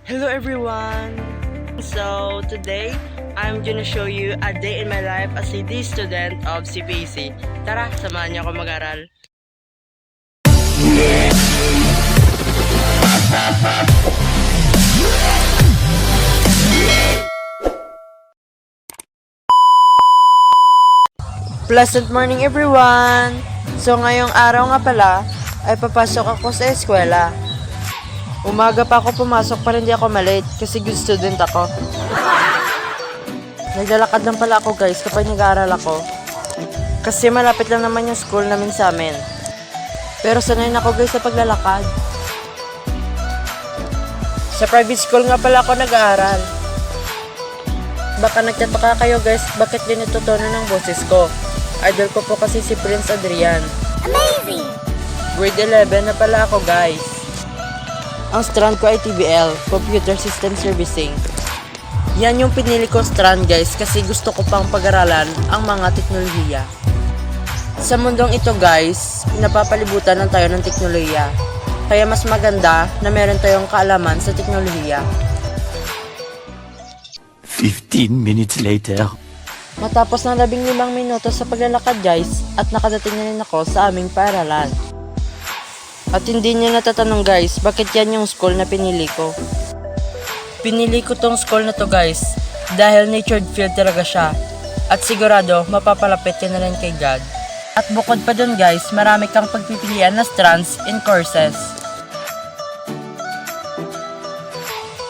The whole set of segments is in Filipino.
Hello everyone! So today, I'm gonna show you a day in my life as a D student of CPC. Tara, samahan niyo ako mag-aral. Pleasant morning everyone! So ngayong araw nga pala, ay papasok ako sa eskwela. Umaga pa ako pumasok para hindi ako malate kasi good student ako. Naglalakad lang pala ako guys kapag nag-aaral ako. Kasi malapit lang naman yung school namin sa amin. Pero sanay na ako guys sa paglalakad. Sa private school nga pala ako nag-aaral. Baka nagtataka kayo guys bakit ganito tono ng boses ko. Idol ko po kasi si Prince Adrian. Amazing! Grade 11 na pala ako guys. Ang strand ko ay TBL, Computer System Servicing. Yan yung pinili kong strand guys kasi gusto ko pang pag-aralan ang mga teknolohiya. Sa mundong ito guys, napapalibutan lang tayo ng teknolohiya. Kaya mas maganda na meron tayong kaalaman sa teknolohiya. 15 minutes later. Matapos ng 15 minuto sa paglalakad guys, at nakadating na rin ako sa aming paaralan. At hindi niyo natatanong guys, bakit yan yung school na pinili ko? Pinili ko tong school na to guys, dahil natured field talaga siya. At sigurado, mapapalapit ka na rin kay God. At bukod pa dun guys, marami kang pagpipilian na strands in courses.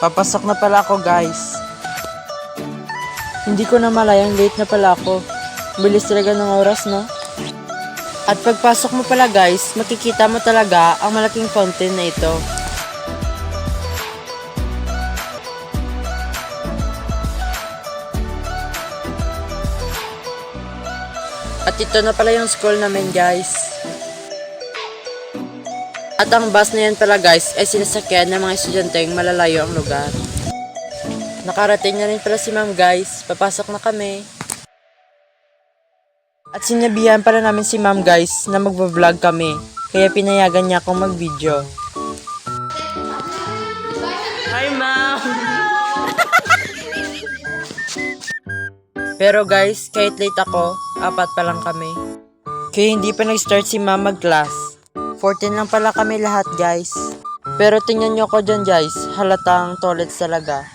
Papasok na pala ako guys. Hindi ko na malayang late na pala ako. Bilis talaga ng oras no? At pagpasok mo pala guys, makikita mo talaga ang malaking fountain na ito. At ito na pala yung school namin guys. At ang bus na yan pala guys ay sinasakyan ng mga estudyanteng malalayo ang lugar. Nakarating na rin pala si ma'am guys, papasok na kami. At sinabihan pala namin si ma'am guys na magva-vlog kami, kaya pinayagan niya akong mag-video. Hi ma'am! Pero guys, kahit late ako, 4 pa lang kami. Kaya hindi pa nag-start si ma'am mag-class. 14 lang pala kami lahat guys. Pero tingnan nyo ako dyan guys, halatang toilets talaga.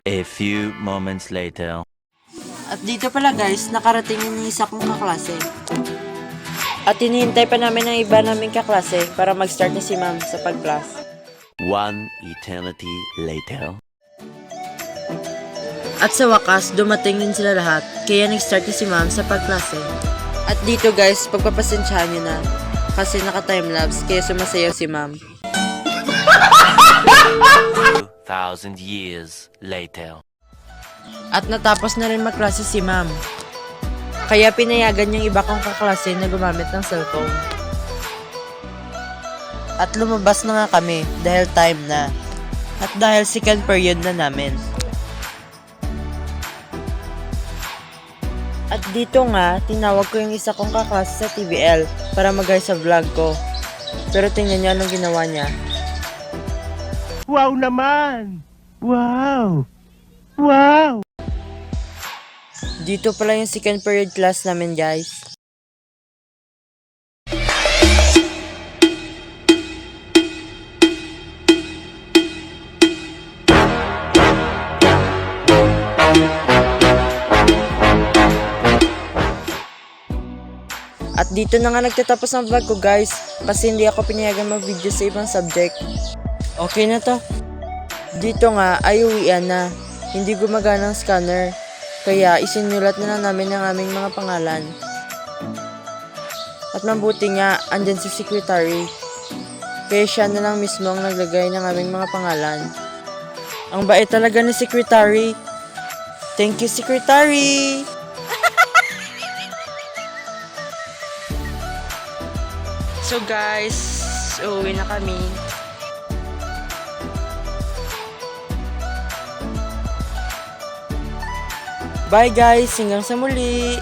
A few moments later. At dito pala guys, nakarating yung isa kong kaklase. At hinihintay pa namin ang iba naming kaklase para mag-start na si ma'am sa pag-class. 1 eternity later. At sa wakas, dumating din sila lahat, kaya nag-start na si ma'am sa pag-klase. At dito guys, pagpapasensyahan nyo na, kasi naka-timelapse, kaya sumasayaw si ma'am. 2,000 years later. At natapos na rin magklase si ma'am. Kaya pinayagan yung iba kong kaklase na gumamit ng cellphone. At lumabas na nga kami dahil time na. At dahil second period na namin. At dito nga, tinawag ko yung isa kong kaklase sa TBL para mag-guide sa vlog ko. Pero tingnan niyo anong ginawa niya. Wow naman! Wow! Wow! Dito pala yung second period class namin guys. At dito na nga nagtatapos ang vlog ko guys, kasi hindi ako pinayagan mag-video sa ibang subject. Okay na to. Dito nga ay uwian na. Hindi gumagana ang scanner. Kaya isinulat na lang namin ang aming mga pangalan. At mabuti nga, andyan si secretary. Kaya siya na lang mismo ang naglagay ng aming mga pangalan. Ang bait talaga ni secretary. Thank you secretary! So guys, uuwi na kami. Bye guys, hanggang sa muli!